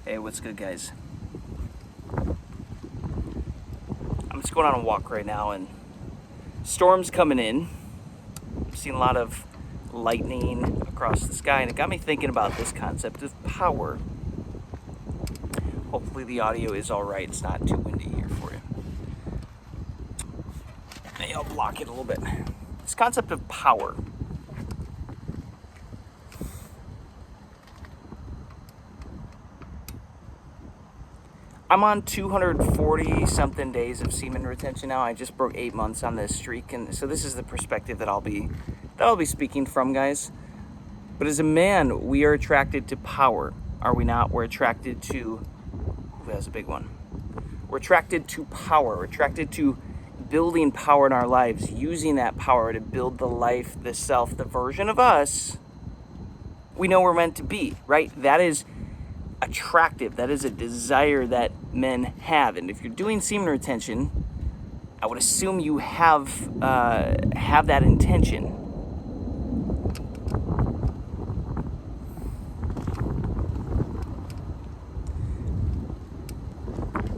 Hey, what's good, guys? I'm just going on a walk right now, and storm's coming in. I've seen a lot of lightning across the sky, and it got me thinking about this concept of power. Hopefully the audio is all right. It's not too windy here for you. Maybe I'll block it a little bit. This concept of power. I'm on 240 something days of semen retention now. I just broke 8 months on this streak, and so this is the perspective that I'll be speaking from, guys. But as a man, we are attracted to power, are we not? We're attracted to, that's a big one. We're attracted to power. We're attracted to building power in our lives, using that power to build the life, the self, the version of us we know we're meant to be, right? That is attractive. That is a desire that men have. And if you're doing semen retention, I would assume you have that intention.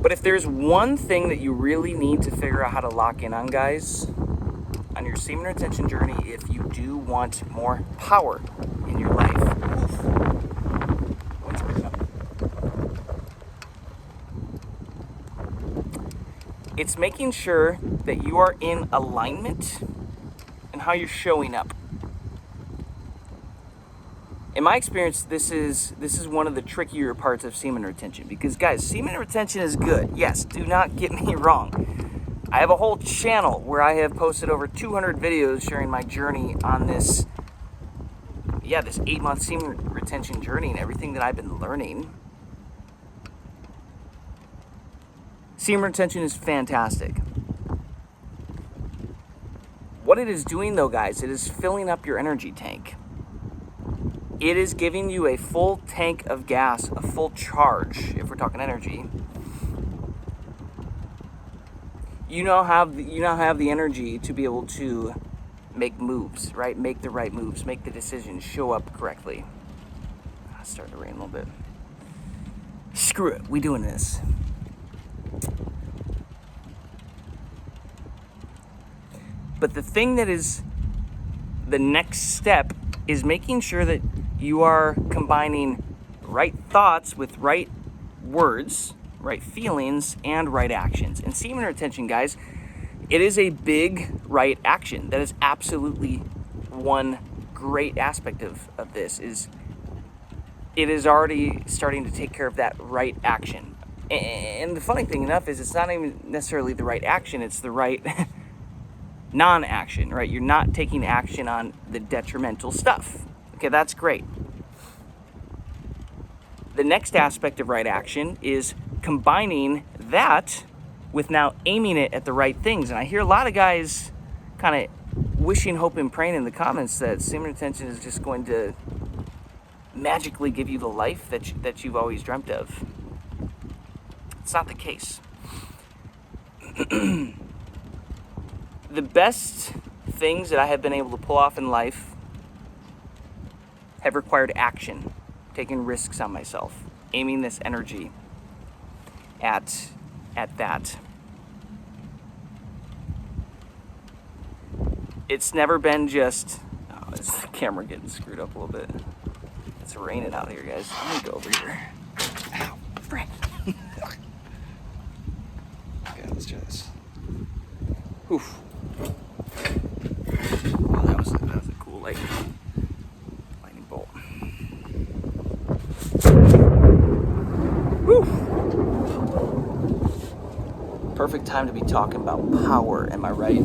But if there's one thing that you really need to figure out how to lock in on, guys, on your semen retention journey, if you do want more power in your life, it's making sure that you are in alignment in how you're showing up. In my experience, this is one of the trickier parts of semen retention, because, guys, semen retention is good. Yes, do not get me wrong. I have a whole channel where I have posted over 200 videos sharing my journey on this 8-month semen retention journey and everything that I've been learning. Semen retention is fantastic. What it is doing, though, guys, it is filling up your energy tank. It is giving you a full tank of gas, a full charge, if we're talking energy. You now have the energy to be able to make moves, right? Make the right moves, make the decisions, show up correctly. It's starting to rain a little bit. Screw it, we doing this. But the thing that is the next step is making sure that you are combining right thoughts with right words, right feelings, and right actions. And semen retention, guys, it is a big right action. That is absolutely one great aspect of this, is it is already starting to take care of that right action. And the funny thing enough is it's not even necessarily the right action, it's the right non-action, right? You're not taking action on the detrimental stuff. Okay, that's great. The next aspect of right action is combining that with now aiming it at the right things. And I hear a lot of guys kind of wishing, hoping, praying in the comments that semen retention is just going to magically give you the life that you've always dreamt of. It's not the case. The best things that I have been able to pull off in life have required action, taking risks on myself, aiming this energy at that. It's never been just, is the camera getting screwed up a little bit? It's raining out here, guys. Let me go over here. Ow, frick. Okay, let's try this. Oof. Wow, that was a cool lightning bolt. Whew. Perfect time to be talking about power, am I right?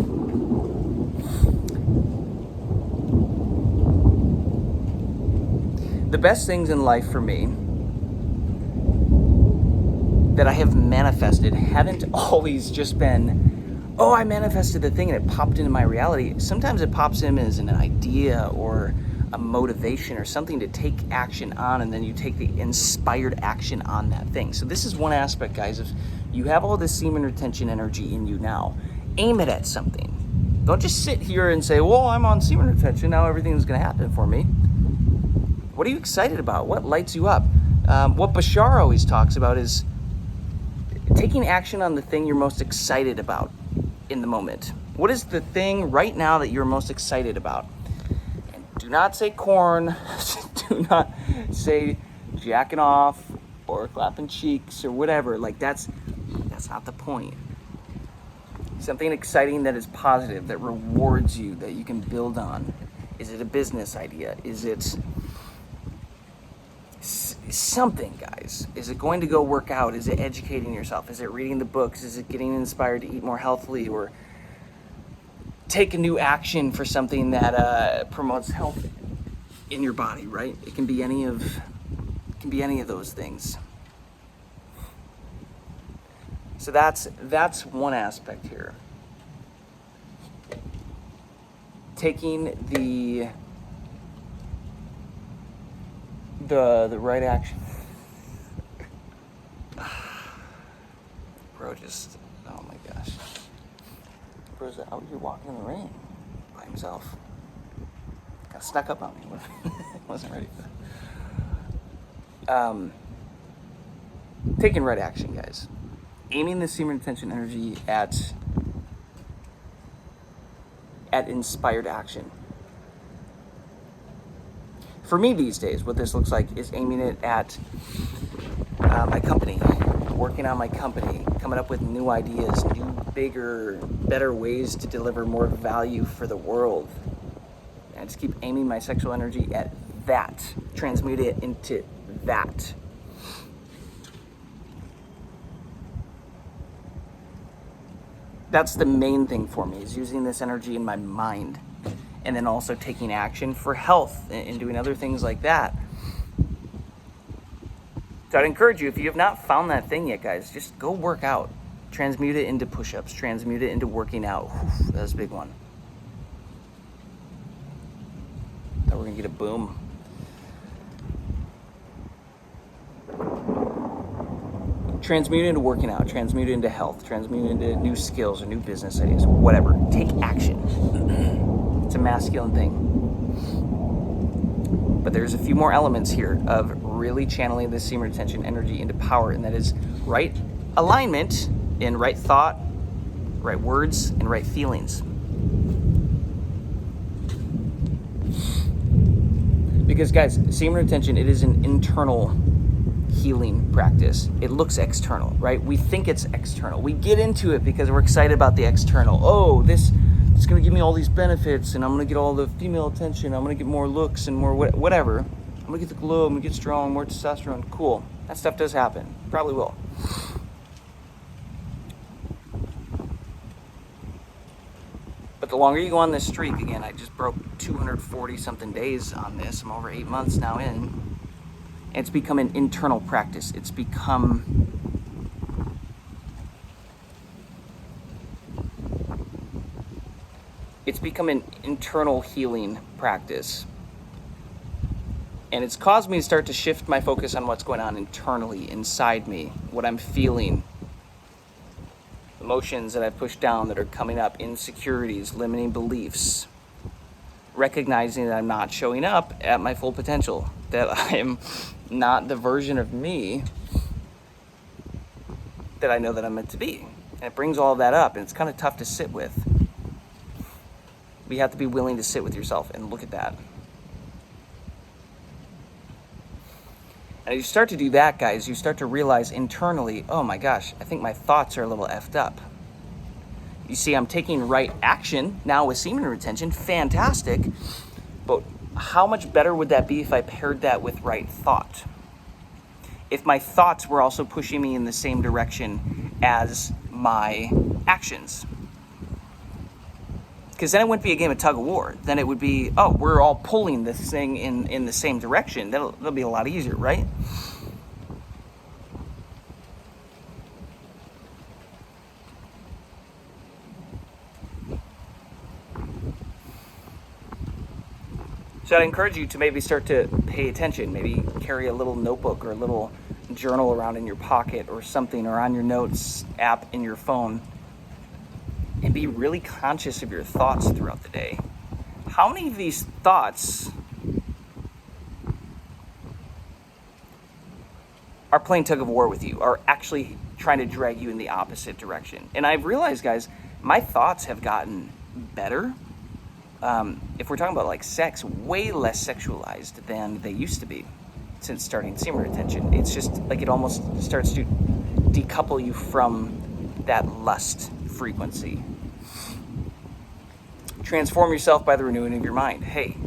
The best things in life for me that I have manifested haven't always just been, oh, I manifested the thing and it popped into my reality. Sometimes it pops in as an idea or a motivation or something to take action on, and then you take the inspired action on that thing. So this is one aspect, guys, of you have all this semen retention energy in you now. Aim it at something. Don't just sit here and say, well, I'm on semen retention, now everything's going to happen for me. What are you excited about? What lights you up? What Bashar always talks about is taking action on the thing you're most excited about in the moment. What is the thing right now that you're most excited about? And do not say corn. Do not say jacking off or clapping cheeks or whatever. Like that's not the point. Something exciting that is positive, that rewards you, that you can build on. Is it a business idea? Is it something, guys? Is it going to go work out? Is it educating yourself? Is it reading the books? Is it getting inspired to eat more healthily, or take a new action for something that promotes health in your body, right? It can be any of those things. So that's one aspect here. Taking the right action. Bro, just, oh my gosh. Bro's out here walking in the rain by himself. Got snuck up on me. Wasn't ready for that. Taking right action, guys. Aiming the semen retention energy at inspired action. For me these days, what this looks like is aiming it at my company, working on my company, coming up with new ideas, new, bigger, better ways to deliver more value for the world. And I just keep aiming my sexual energy at that, transmute it into that. That's the main thing for me, is using this energy in my mind, and then also taking action for health and doing other things like that. So I'd encourage you, if you have not found that thing yet, guys, just go work out. Transmute it into push-ups, transmute it into working out. Whew, that's a big one. Thought we're gonna get a boom. Transmute it into working out, transmute it into health, transmute it into new skills or new business ideas, whatever. Take action. It's a masculine thing. But there's a few more elements here of really channeling this semen retention energy into power, and that is right alignment in right thought, right words, and right feelings. Because guys, semen retention, it is an internal healing practice. It looks external, right? We think it's external. We get into it because we're excited about the external. Oh, this is going to give me all these benefits, and I'm going to get all the female attention. I'm going to get more looks and more whatever. I'm going to get the glow. I'm going to get strong, more testosterone. Cool. That stuff does happen. Probably will. But the longer you go on this streak, again, I just broke 240 something days on this. I'm over 8 months now in. It's become an internal practice. It's become an internal healing practice. And it's caused me to start to shift my focus on what's going on internally, inside me, what I'm feeling, emotions that I've pushed down that are coming up, insecurities, limiting beliefs, recognizing that I'm not showing up at my full potential, that I am not the version of me that I know that I'm meant to be. And it brings all of that up, and it's kind of tough to sit with. But you have to be willing to sit with yourself and look at that. And as you start to do that, guys, you start to realize internally, oh my gosh, I think my thoughts are a little effed up. You see, I'm taking right action now with semen retention, fantastic, but how much better would that be if I paired that with right thought? If my thoughts were also pushing me in the same direction as my actions. Because then it wouldn't be a game of tug of war. Then it would be, oh, we're all pulling this thing in the same direction. That'll be a lot easier, right? So I'd encourage you to maybe start to pay attention, maybe carry a little notebook or a little journal around in your pocket or something, or on your notes app in your phone, and be really conscious of your thoughts throughout the day. How many of these thoughts are playing tug of war with you, are actually trying to drag you in the opposite direction. And I've realized, guys, my thoughts have gotten better. If we're talking about like sex, way less sexualized than they used to be since starting semen retention. It's just like it almost starts to decouple you from that lust frequency. Transform yourself by the renewing of your mind. Hey,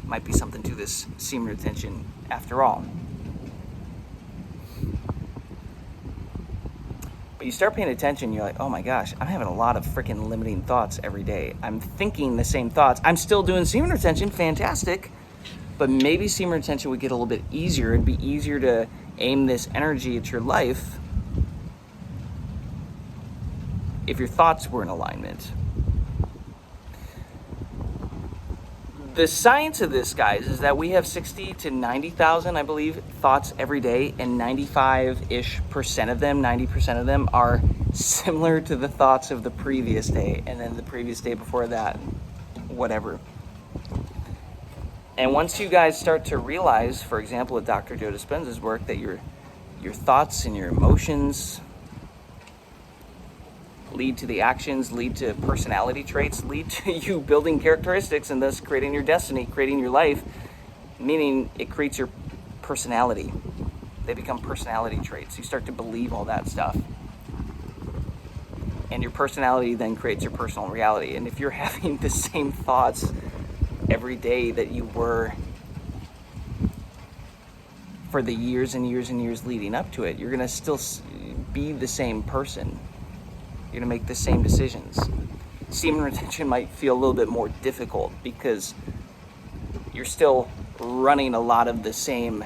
might be something to this semen retention after all. But you start paying attention, you're like, oh my gosh, I'm having a lot of freaking limiting thoughts every day. I'm thinking the same thoughts. I'm still doing semen retention, fantastic. But maybe semen retention would get a little bit easier. It'd be easier to aim this energy at your life if your thoughts were in alignment. The science of this, guys, is that we have 60 to 90,000, I believe, thoughts every day, and 95-ish% of them, 90% of them are similar to the thoughts of the previous day, and then the previous day before that, whatever. And once you guys start to realize, for example, with Dr. Joe Dispenza's work, that your thoughts and your emotions lead to the actions, lead to personality traits, lead to you building characteristics and thus creating your destiny, creating your life, meaning it creates your personality. They become personality traits. You start to believe all that stuff. And your personality then creates your personal reality. And if you're having the same thoughts every day that you were for the years and years and years leading up to it, you're going to still be the same person. You're going to make the same decisions. Semen retention might feel a little bit more difficult because you're still running a lot of the same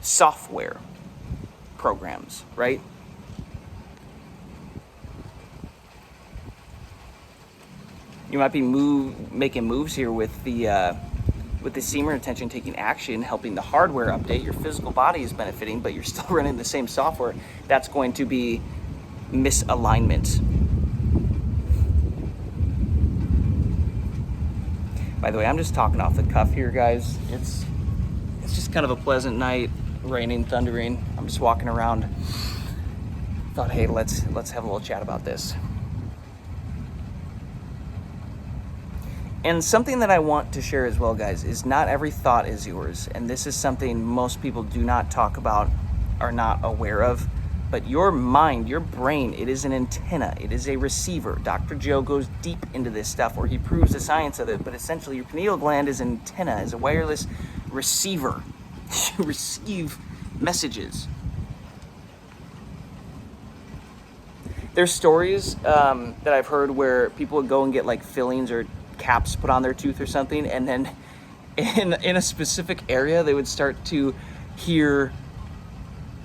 software programs, right? You might be making moves here with the semen retention, taking action, helping the hardware update. Your physical body is benefiting, but you're still running the same software. That's going to be misalignment. By the way, I'm just talking off the cuff here, guys. It's just kind of a pleasant night, raining, thundering. I'm just walking around. Thought, hey, let's have a little chat about this. And something that I want to share as well, guys, is not every thought is yours. And this is something most people do not talk about, are not aware of. But your mind, your brain, it is an antenna. It is a receiver. Dr. Joe goes deep into this stuff where he proves the science of it. But essentially, your pineal gland is an antenna, is a wireless receiver. You receive messages. There's stories that I've heard where people would go and get like fillings or caps put on their tooth or something, and then in a specific area, they would start to hear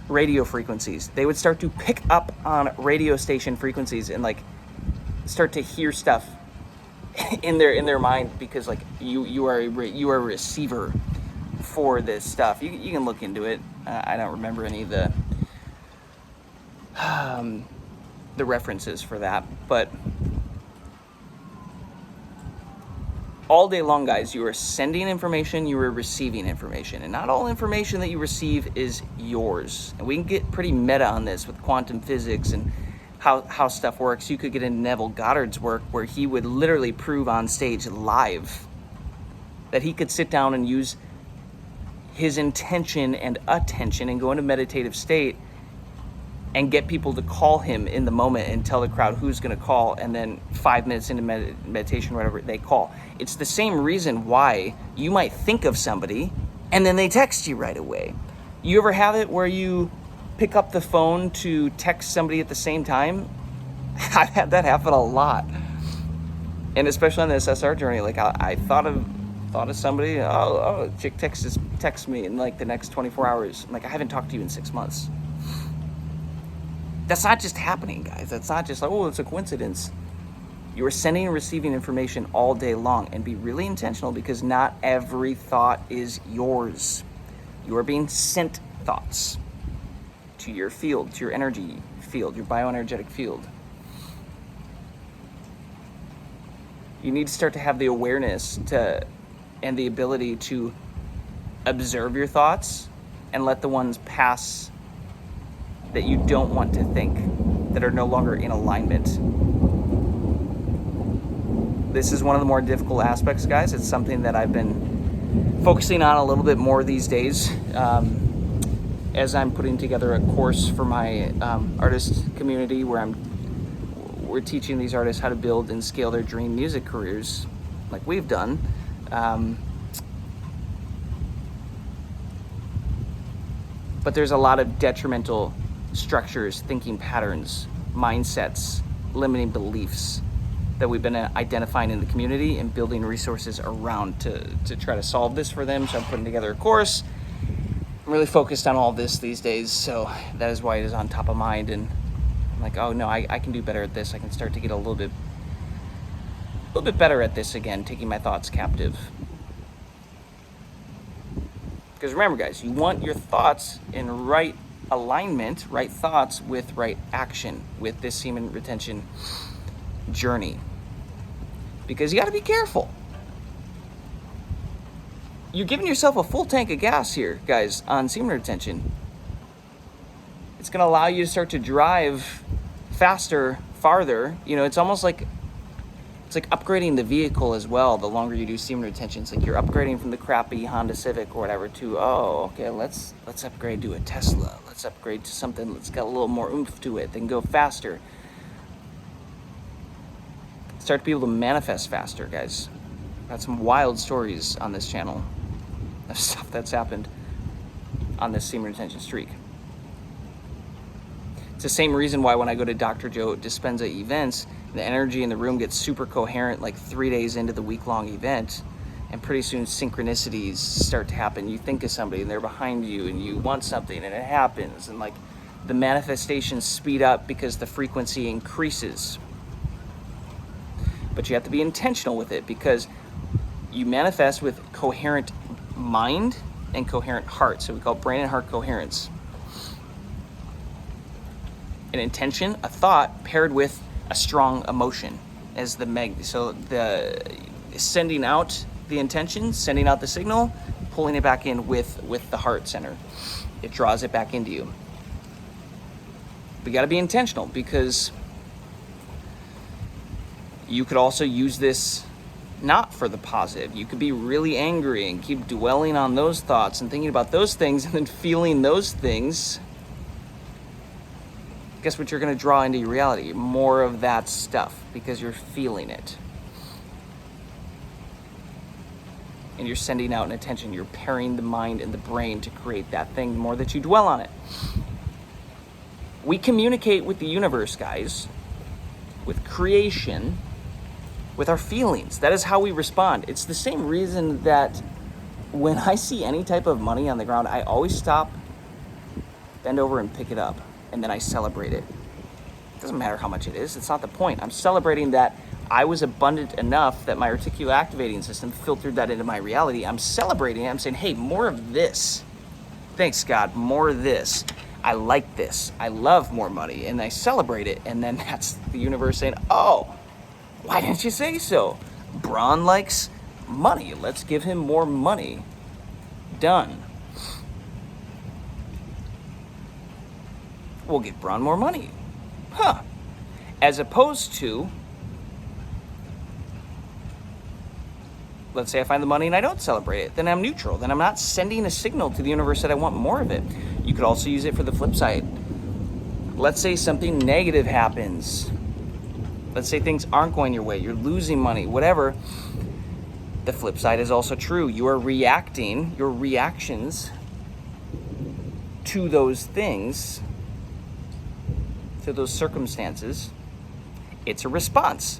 radio frequencies. They would start to pick up on radio station frequencies and like start to hear stuff in their mind, because like you are a receiver for this stuff. You can look into it. I don't remember any of the references for that, but all day long, guys, you are sending information, you are receiving information, and not all information that you receive is yours. And we can get pretty meta on this with quantum physics and how stuff works. You could get into Neville Goddard's work where he would literally prove on stage live that he could sit down and use his intention and attention and go into meditative state and get people to call him in the moment and tell the crowd who's going to call, and then 5 minutes into meditation, whatever, they call. It's the same reason why you might think of somebody and then they text you right away. You ever have it where you pick up the phone to text somebody at the same time? I've had that happen a lot. And especially on the SSR journey, like I thought of somebody, a chick texts me in like the next 24 hours. I'm like, I haven't talked to you in 6 months. That's not just happening, guys. That's not just like, oh, it's a coincidence. You are sending and receiving information all day long, and be really intentional, because not every thought is yours. You are being sent thoughts to your field, to your energy field, your bioenergetic field. You need to start to have the awareness and the ability to observe your thoughts and let the ones pass that you don't want to think, that are no longer in alignment. This is one of the more difficult aspects, guys. It's something that I've been focusing on a little bit more these days, as I'm putting together a course for my artist community where we're teaching these artists how to build and scale their dream music careers like we've done. But there's a lot of detrimental structures, thinking patterns, mindsets, limiting beliefs that we've been identifying in the community and building resources around to try to solve this for them. So I'm putting together a course. I'm really focused on all this these days, so that is why it is on top of mind. And I'm like, oh no, I can do better at this. I can start to get a little bit better at this again, taking my thoughts captive. Because remember, guys, you want your thoughts in right alignment, right thoughts with right action with this semen retention journey. Because you got to be careful. You're giving yourself a full tank of gas here, guys, on semen retention. It's going to allow you to start to drive faster, farther. You know, it's almost like upgrading the vehicle as well. The longer you do semen retention, it's like you're upgrading from the crappy Honda Civic or whatever to, oh, okay, let's upgrade to a Tesla. Let's upgrade to something that's got a little more oomph to it, then go faster. Start to be able to manifest faster, guys. Got some wild stories on this channel of stuff that's happened on this semen retention streak. It's the same reason why when I go to Dr. Joe Dispenza events, the energy in the room gets super coherent like 3 days into the week-long event, and pretty soon synchronicities start to happen. You think of somebody and they're behind you and you want something and it happens, and like the manifestations speed up because the frequency increases. But you have to be intentional with it, because you manifest with coherent mind and coherent heart. So we call it brain and heart coherence. An intention, a thought paired with a strong emotion as so the sending out the intention, sending out the signal, pulling it back in with the heart center. It draws it back into you. We got to be intentional, because you could also use this not for the positive. You could be really angry and keep dwelling on those thoughts and thinking about those things and then feeling those things. Guess what you're going to draw into your reality? More of that stuff, because you're feeling it. And you're sending out an attention. You're pairing the mind and the brain to create that thing. The more that you dwell on it. We communicate with the universe, guys, with creation, with our feelings. That is how we respond. It's the same reason that when I see any type of money on the ground, I always stop, bend over and pick it up, and then I celebrate it. It doesn't matter how much it is. It's not the point. I'm celebrating that I was abundant enough that my reticular activating system filtered that into my reality. I'm celebrating it. I'm saying, hey, more of this. Thanks, God, more of this. I like this. I love more money. And I celebrate it. And then that's the universe saying, oh, why didn't you say so? Braun likes money. Let's give him more money. Done. We'll give Braun more money. Huh. As opposed to, let's say I find the money and I don't celebrate it. Then I'm neutral. Then I'm not sending a signal to the universe that I want more of it. You could also use it for the flip side. Let's say something negative happens. Let's say things aren't going your way. You're losing money, whatever. The flip side is also true. You are reacting, your reactions to those things, to those circumstances, it's a response.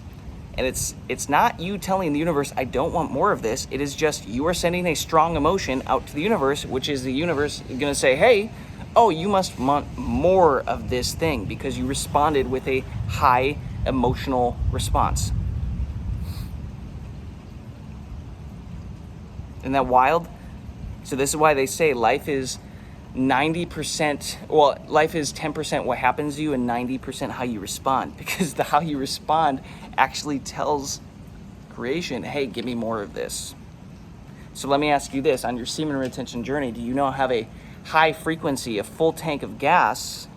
And it's not you telling the universe, I don't want more of this. It is just you are sending a strong emotion out to the universe, which is the universe going to say, hey, oh, you must want more of this thing because you responded with a high emotional response. Isn't that wild? So this is why they say life is 90%, well, life is 10% what happens to you and 90% how you respond, because the how you respond actually tells creation, hey, give me more of this. So let me ask you this, on your semen retention journey, do you now have a high frequency, a full tank of gas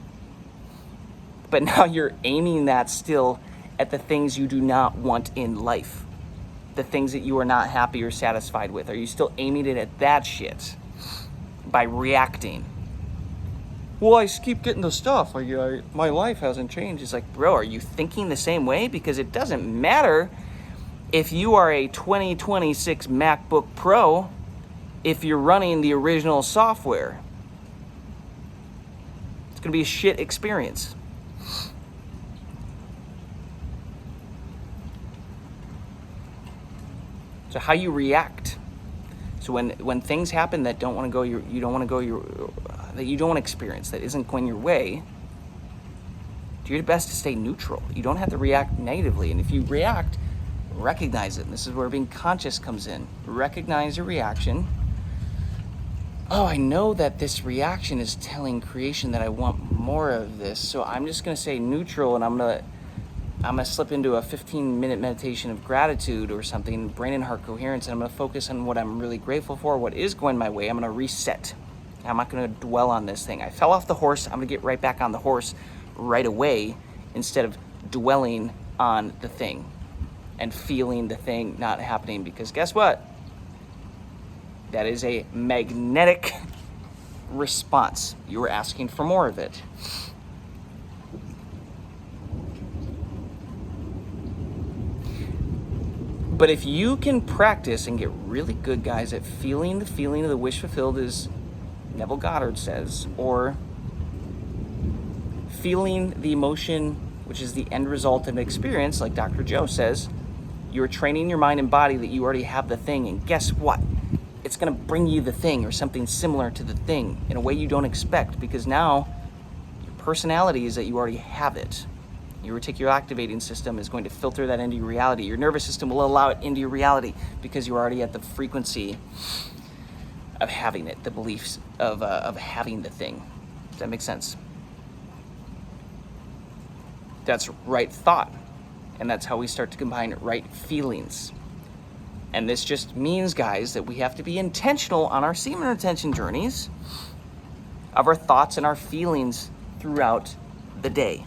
But now you're aiming that still at the things you do not want in life, the things that you are not happy or satisfied with. Are you still aiming it at that shit by reacting? Well, I keep getting the stuff. My life hasn't changed. It's like, bro, are you thinking the same way? Because it doesn't matter if you are a 2026 MacBook Pro if you're running the original software. It's going to be a shit experience. So how you react. So when things happen that don't want to go that you don't want to experience, that isn't going your way, do your best to stay neutral. You don't have to react negatively. And if you react, recognize it. And this is where being conscious comes in. Recognize your reaction. Oh, I know that this reaction is telling creation that I want more of this. So I'm just going to stay neutral, and I'm going to slip into a 15-minute meditation of gratitude or something, brain and heart coherence, and I'm going to focus on what I'm really grateful for, what is going my way. I'm going to reset. I'm not going to dwell on this thing. I fell off the horse. I'm going to get right back on the horse right away instead of dwelling on the thing and feeling the thing not happening, because guess what? That is a magnetic response. You were asking for more of it. But if you can practice and get really good, guys, at feeling the feeling of the wish fulfilled, as Neville Goddard says, or feeling the emotion, which is the end result of an experience, like Dr. Joe says, you're training your mind and body that you already have the thing, and guess what? It's going to bring you the thing or something similar to the thing in a way you don't expect, because now your personality is that you already have it. Your reticular activating system is going to filter that into your reality. Your nervous system will allow it into your reality because you're already at the frequency of having it, the beliefs of having the thing. Does that make sense? That's right thought. And that's how we start to combine right feelings. And this just means, guys, that we have to be intentional on our semen retention journeys of our thoughts and our feelings throughout the day.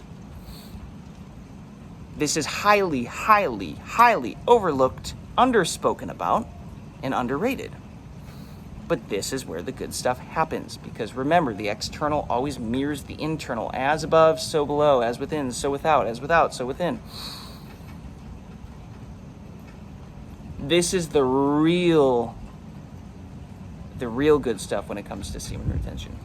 This is highly, highly, highly overlooked, underspoken about, and underrated. But this is where the good stuff happens, because remember, the external always mirrors the internal. As above, so below. As within, so without. As without, so within. This is the real good stuff when it comes to semen retention.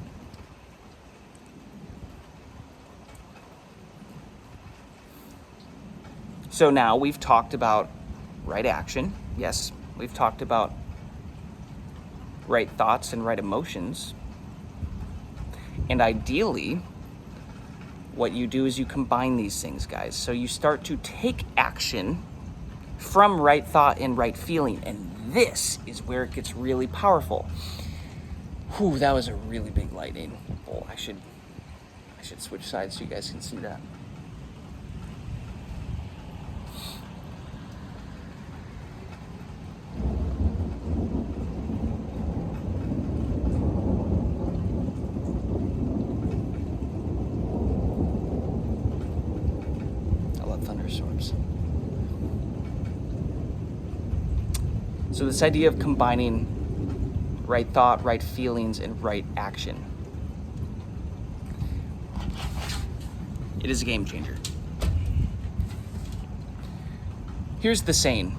So now we've talked about right action. Yes, we've talked about right thoughts and right emotions. And ideally, what you do is you combine these things, guys. So you start to take action from right thought and right feeling. And this is where it gets really powerful. Whew, that was a really big lightning bolt. I should switch sides so you guys can see that. Thunderstorms. So this idea of combining right thought, right feelings, and right action. It is a game changer. Here's the saying,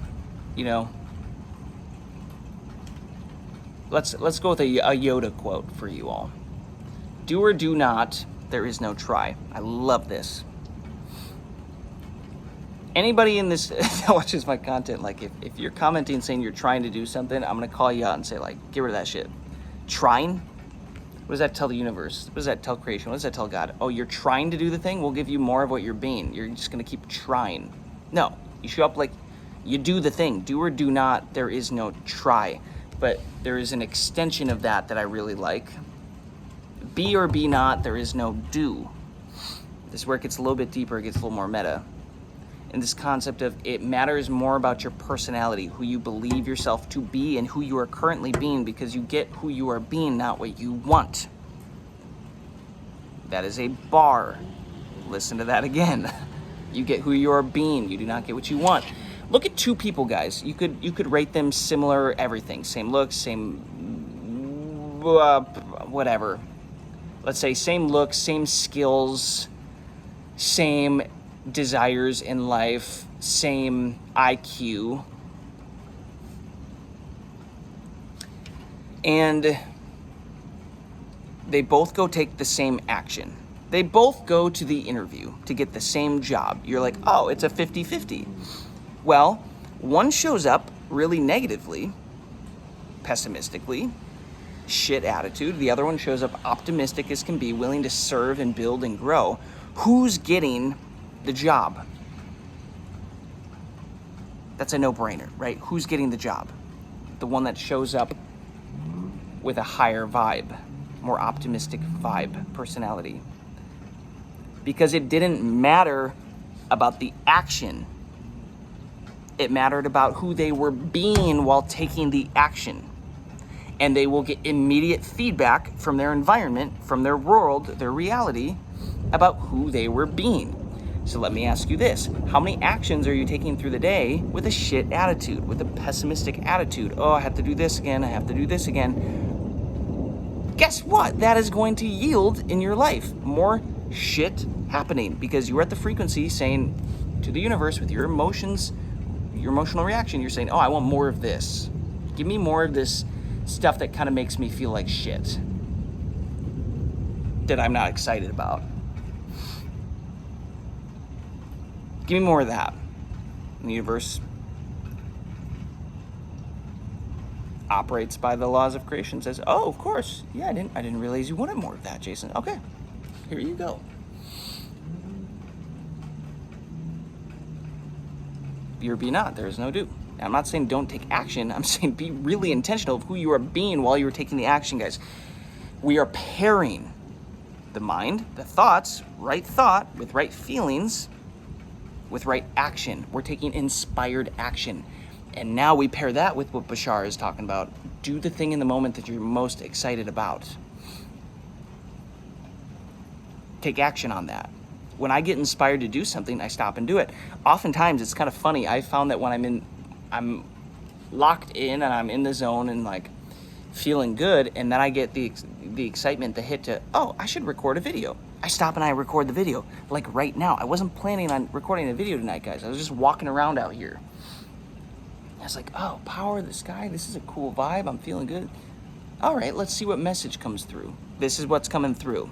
let's go with a Yoda quote for you all. Do or do not, there is no try. I love this. Anybody in this that watches my content, like if you're commenting saying you're trying to do something, I'm going to call you out and say, like, get rid of that shit. Trying? What does that tell the universe? What does that tell creation? What does that tell God? Oh, you're trying to do the thing? We'll give you more of what you're being. You're just going to keep trying. No, you show up like you do the thing. Do or do not, there is no try. But there is an extension of that I really like. Be or be not, there is no do. This is where it gets a little bit deeper, it gets a little more meta. And this concept of it matters more about your personality, who you believe yourself to be and who you are currently being, because you get who you are being, not what you want. That is a bar. Listen to that again. You get who you are being. You do not get what you want. Look at two people, guys. You could rate them similar everything. Same looks, same whatever. Let's say same looks, same skills, same desires in life, same IQ. And they both go take the same action. They both go to the interview to get the same job. You're like, oh, it's a 50-50. Well, one shows up really negatively, pessimistically, shit attitude. The other one shows up optimistic as can be, willing to serve and build and grow. Who's getting the job? That's a no-brainer, right? Who's getting the job? The one that shows up with a higher vibe, more optimistic vibe, personality. Because it didn't matter about the action. It mattered about who they were being while taking the action. And they will get immediate feedback from their environment, from their world, their reality, about who they were being. So let me ask you this. How many actions are you taking through the day with a shit attitude, with a pessimistic attitude? Oh, I have to do this again, I have to do this again. Guess what? That is going to yield in your life more shit happening because you're at the frequency saying to the universe with your emotions, your emotional reaction, you're saying, oh, I want more of this. Give me more of this stuff that kind of makes me feel like shit that I'm not excited about. Give me more of that. And the universe operates by the laws of creation, says, oh, of course. Yeah, I didn't realize you wanted more of that, Jason. Okay, here you go. Be or be not, there is no do. Now, I'm not saying don't take action. I'm saying be really intentional of who you are being while you are taking the action, guys. We are pairing the mind, the thoughts, right thought with right feelings, with right action. We're taking inspired action. And now we pair that with what Bashar is talking about. Do the thing in the moment that you're most excited about. Take action on that. When I get inspired to do something, I stop and do it. Oftentimes, it's kind of funny. I found that when I'm locked in and I'm in the zone and like feeling good, and then I get the excitement, the hit to, oh, I should record a video. I stop and I record the video, like right now. I wasn't planning on recording a video tonight, guys. I was just walking around out here. I was like, oh, power of the sky. This is a cool vibe. I'm feeling good. All right, let's see what message comes through. This is what's coming through.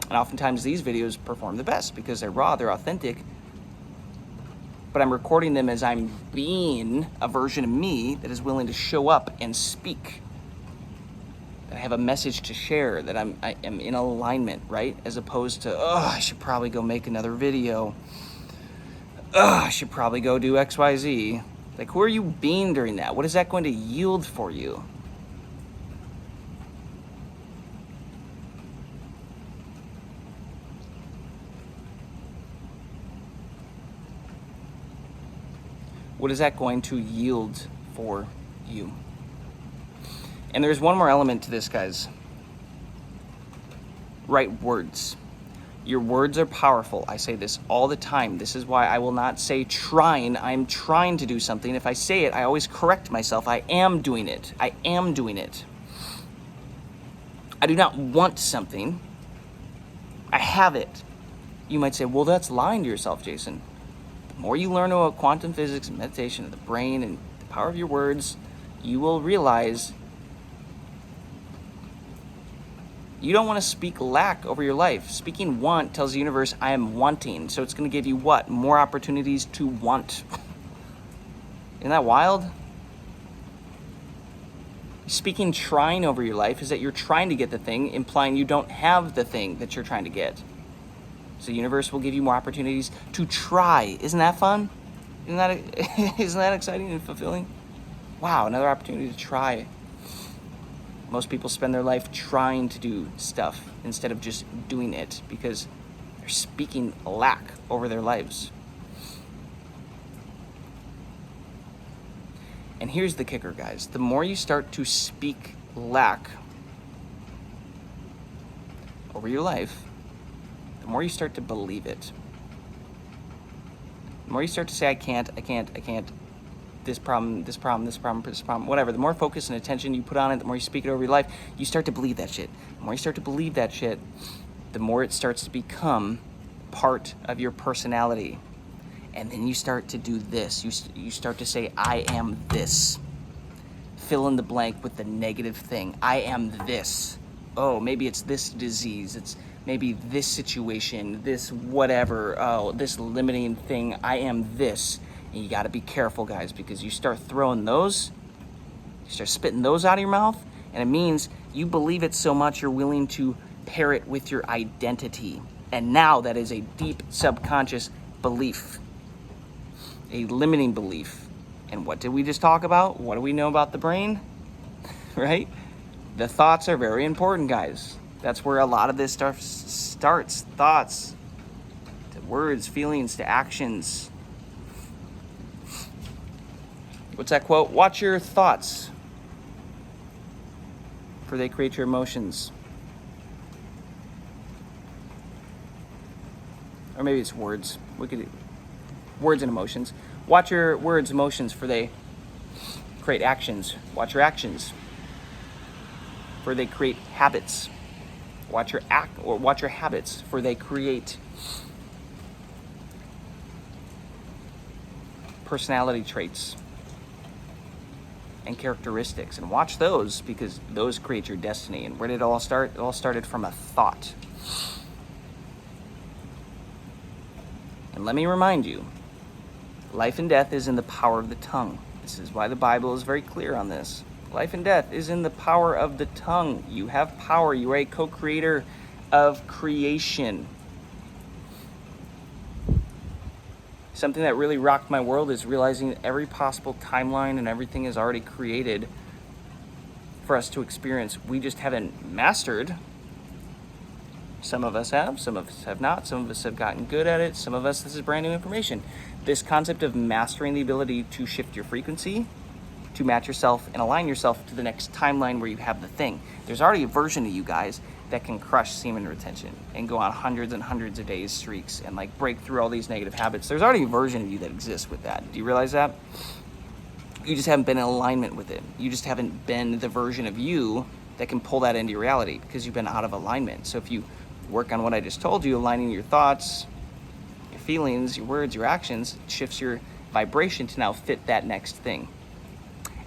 And oftentimes these videos perform the best because they're raw, they're authentic. But I'm recording them as I'm being a version of me that is willing to show up and speak. That I have a message to share, that I am in alignment, right? As opposed to, oh, I should probably go make another video. Oh, I should probably go do XYZ. Like, who are you being during that? What is that going to yield for you? What is that going to yield for you? And there's one more element to this, guys. Right words. Your words are powerful. I say this all the time. This is why I will not say trying. I'm trying to do something. If I say it, I always correct myself. I am doing it. I am doing it. I do not want something. I have it. You might say, well, that's lying to yourself, Jason. The more you learn about quantum physics and meditation of the brain and the power of your words, you will realize you don't want to speak lack over your life. Speaking want tells the universe, I am wanting. So it's going to give you what? More opportunities to want. Isn't that wild? Speaking trying over your life is that you're trying to get the thing, implying you don't have the thing that you're trying to get. So the universe will give you more opportunities to try. Isn't that fun? Isn't that exciting and fulfilling? Wow, another opportunity to try. Most people spend their life trying to do stuff instead of just doing it because they're speaking lack over their lives. And here's the kicker, guys. The more you start to speak lack over your life, the more you start to believe it. The more you start to say, I can't, this problem, whatever. The more focus and attention you put on it, the more you speak it over your life, you start to believe that shit. The more you start to believe that shit, the more it starts to become part of your personality. And then you start to do this. You start to say, I am this. Fill in the blank with the negative thing. I am this. Oh, maybe it's this disease. It's maybe this situation, this whatever. Oh, this limiting thing. I am this. And you got to be careful, guys, because you start throwing those, you start spitting those out of your mouth, and it means you believe it so much you're willing to pair it with your identity. And now that is a deep subconscious belief, a limiting belief. And what did we just talk about? What do we know about the brain? Right? The thoughts are very important, guys. That's where a lot of this stuff starts. Thoughts, to words, feelings, to actions. What's that quote? Watch your thoughts, for they create your emotions. Or maybe it's words. Words and emotions. Watch your words, emotions, for they create actions. Watch your actions, for they create habits. Watch your habits, for they create personality traits and characteristics. And watch those, because those create your destiny. And where did it all start? It all started from a thought. And let me remind you, life and death is in the power of the tongue. This is why the Bible is very clear on this. Life and death is in the power of the tongue. You have power. You are a co-creator of creation. Something that really rocked my world is realizing that every possible timeline and everything is already created for us to experience. We just haven't mastered. Some of us have, some of us have not, some of us have gotten good at it, some of us, this is brand new information. This concept of mastering the ability to shift your frequency, to match yourself and align yourself to the next timeline where you have the thing. There's already a version of you guys that can crush semen retention and go on hundreds and hundreds of days streaks and like break through all these negative habits. There's already a version of you that exists with that. Do you realize that? You just haven't been in alignment with it. You just haven't been the version of you that can pull that into your reality because you've been out of alignment. So if you work on what I just told you, aligning your thoughts, your feelings, your words, your actions, it shifts your vibration to now fit that next thing.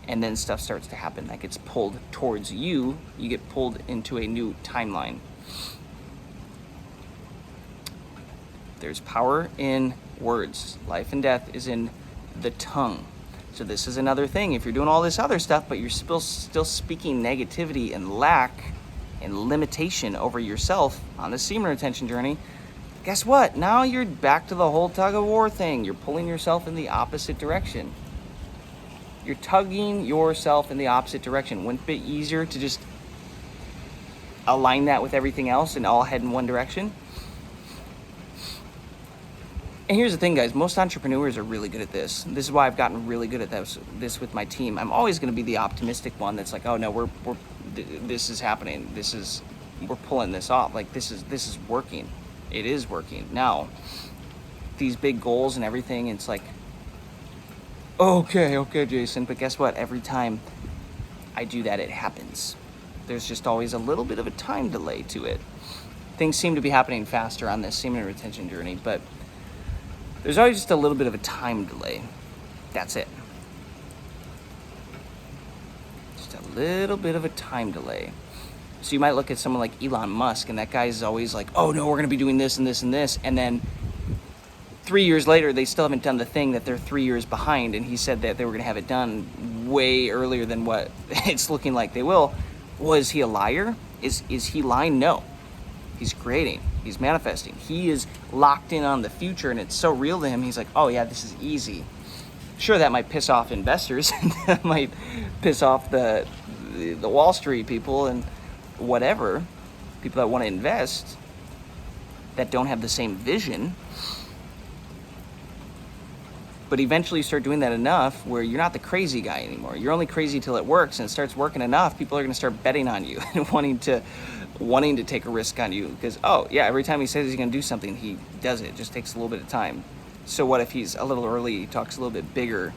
And then stuff starts to happen. That gets pulled towards you. You get pulled into a new timeline. There's power in words. Life and death is in the tongue. So this is another thing. If you're doing all this other stuff, but you're still speaking negativity and lack and limitation over yourself on the semen retention journey, guess what? Now you're back to the whole tug of war thing. You're pulling yourself in the opposite direction. You're tugging yourself in the opposite direction. Wouldn't it be easier to just align that with everything else and all head in one direction? And here's the thing, guys. Most entrepreneurs are really good at this. This is why I've gotten really good at this with my team. I'm always going to be the optimistic one that's like, oh no, this is happening. We're pulling this off. Like this is working. It is working. Now, these big goals and everything, it's like, okay, Jason, but guess what? Every time I do that, it happens. There's just always a little bit of a time delay to it. Things seem to be happening faster on this semen retention journey, but there's always just a little bit of a time delay. That's it. Just a little bit of a time delay. So you might look at someone like Elon Musk, and that guy's always like, oh no, we're going to be doing this and this and this, and then 3 years later, they still haven't done the thing that they're 3 years behind, and he said that they were going to have it done way earlier than what it's looking like they will. Was he a liar? Is he lying? No. He's creating. He's manifesting. He is locked in on the future, and it's so real to him. He's like, oh yeah, this is easy. Sure, that might piss off investors, and that might piss off the Wall Street people and whatever, people that want to invest that don't have the same vision. But eventually you start doing that enough where you're not the crazy guy anymore. You're only crazy till it works, and it starts working enough, people are going to start betting on you and wanting to take a risk on you because, oh yeah, every time he says he's going to do something, he does it. It just takes a little bit of time. So what if he's a little early, he talks a little bit bigger,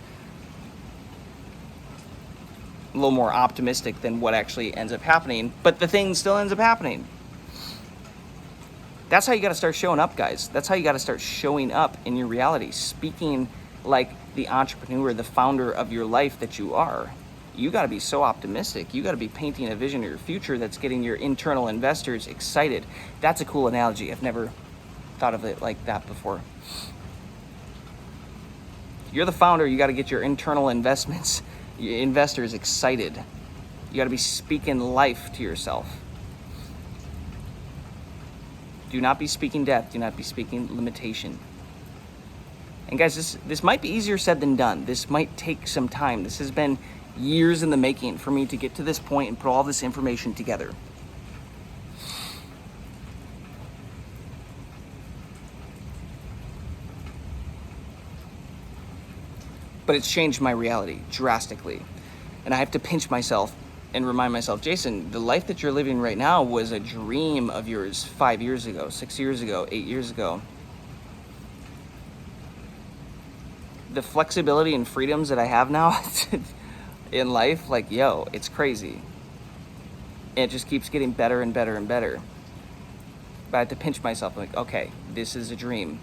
a little more optimistic than what actually ends up happening, but the thing still ends up happening. That's how you got to start showing up, guys. That's how you got to start showing up in your reality, speaking like the entrepreneur, the founder of your life that you are. You got to be so optimistic. You got to be painting a vision of your future that's getting your internal investors excited. That's a cool analogy. I've never thought of it like that before. You're the founder. You got to get your internal investors excited. You got to be speaking life to yourself. Do not be speaking death. Do not be speaking limitation. And guys, this might be easier said than done. This might take some time. This has been years in the making for me to get to this point and put all this information together. But it's changed my reality drastically. And I have to pinch myself and remind myself, Jason, the life that you're living right now was a dream of yours 5 years ago, 6 years ago, 8 years ago. The flexibility and freedoms that I have now in life, like, yo, it's crazy. And it just keeps getting better and better and better. But I have to pinch myself, like, okay, this is a dream.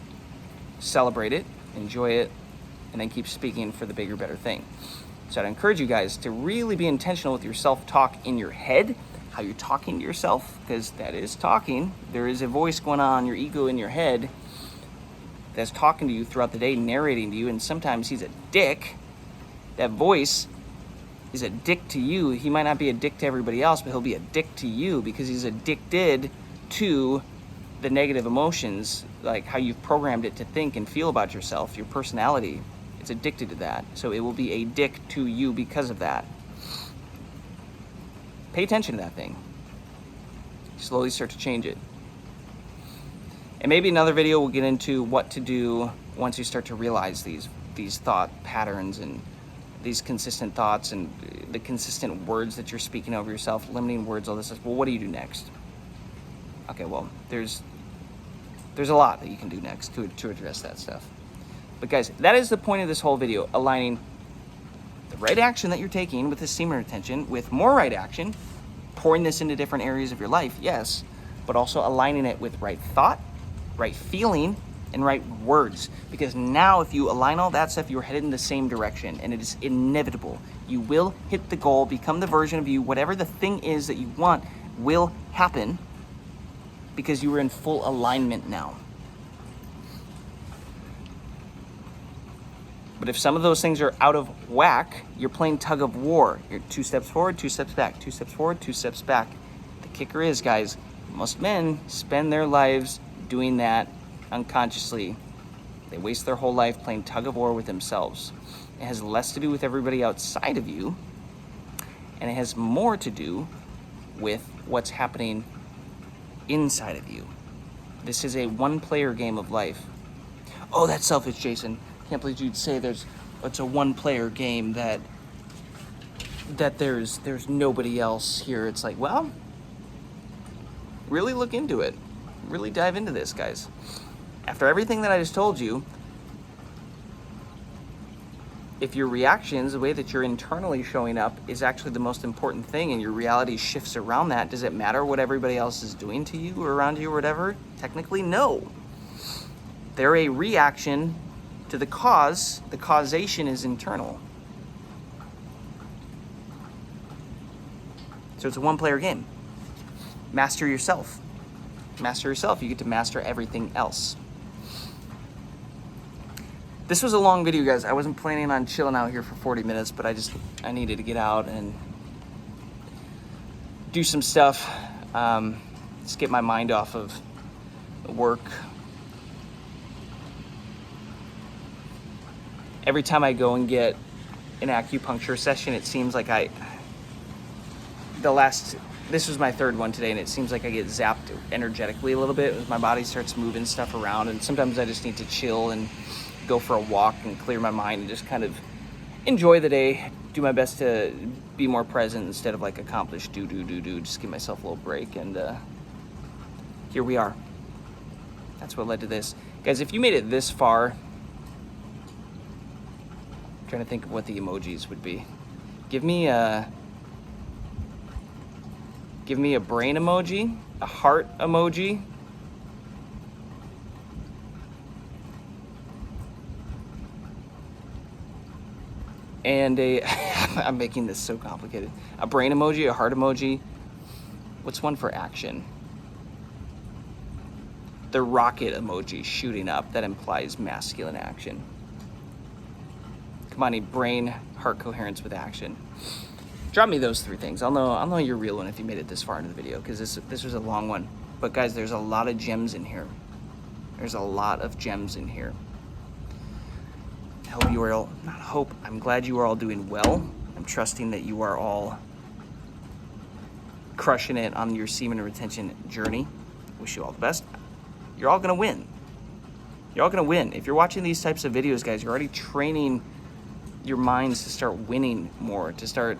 Celebrate it, enjoy it, and then keep speaking for the bigger, better thing. So I'd encourage you guys to really be intentional with your self-talk in your head, how you're talking to yourself, because that is talking. There is a voice going on, your ego in your head, that's talking to you throughout the day, narrating to you, and sometimes he's a dick. That voice is a dick to you. He might not be a dick to everybody else, but he'll be a dick to you because he's addicted to the negative emotions, like how you've programmed it to think and feel about yourself, your personality. It's addicted to that. So it will be a dick to you because of that. Pay attention to that thing. Slowly start to change it. And maybe another video will get into what to do once you start to realize these thought patterns and these consistent thoughts and the consistent words that you're speaking over yourself, limiting words, all this stuff. Well, what do you do next? Okay, well, there's a lot that you can do next to address that stuff. But guys, that is the point of this whole video, aligning the right action that you're taking with this semen retention with more right action, pouring this into different areas of your life, yes, but also aligning it with right thought, right feeling, and right words. Because now if you align all that stuff, you're headed in the same direction, and it is inevitable. You will hit the goal, become the version of you, whatever the thing is that you want will happen because you are in full alignment now. But if some of those things are out of whack, you're playing tug of war. You're 2 steps forward, 2 steps back, 2 steps forward, 2 steps back. The kicker is, guys, most men spend their lives doing that unconsciously. They waste their whole life playing tug of war with themselves. It has less to do with everybody outside of you, and it has more to do with what's happening inside of you. This is a one-player game of life. Oh, that's selfish, Jason. Can't believe you'd say it's a one-player game that there's nobody else here. It's like, well, really look into it. Really dive into this, guys. After everything that I just told you, if your reactions, the way that you're internally showing up is actually the most important thing and your reality shifts around that, does it matter what everybody else is doing to you or around you or whatever? Technically, no. They're a reaction to the cause. The causation is internal. So it's a one-player game. Master yourself. Master yourself, you get to master everything else. This was a long video, guys. I wasn't planning on chilling out here for 40 minutes, but I needed to get out and do some stuff. Just get my mind off of work. Every time I go and get an acupuncture session, it seems like this was my third one today, and it seems like I get zapped energetically a little bit as my body starts moving stuff around, and sometimes I just need to chill and go for a walk and clear my mind and just kind of enjoy the day, do my best to be more present instead of like accomplish do, just give myself a little break. And here we are. That's what led to this. Guys, if you made it this far, I'm trying to think of what the emojis would be. Give me a brain emoji, a heart emoji, and I'm making this so complicated. A brain emoji, a heart emoji. What's one for action? The rocket emoji shooting up, that implies masculine action. Come on, brain, heart coherence with action. Drop me those 3 things. I'll know you're a real one if you made it this far into the video, because this was a long one. But guys, there's a lot of gems in here. There's a lot of gems in here. I hope you are all, not hope, I'm glad you are all doing well. I'm trusting that you are all crushing it on your semen retention journey. Wish you all the best. You're all gonna win. You're all gonna win. If you're watching these types of videos, guys, you're already training your minds to start winning more, to start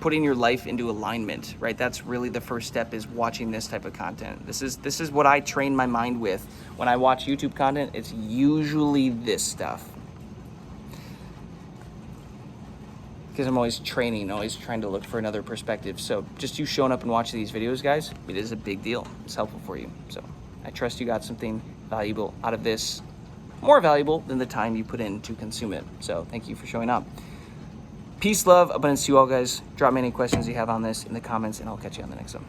putting your life into alignment, right? That's really the first step, is watching this type of content. This is what I train my mind with. When I watch YouTube content, it's usually this stuff. Because I'm always training, always trying to look for another perspective. So just you showing up and watching these videos, guys, it is a big deal. It's helpful for you. So I trust you got something valuable out of this, more valuable than the time you put in to consume it. So thank you for showing up. Peace, love, abundance to you all, guys. Drop me any questions you have on this in the comments, and I'll catch you on the next one.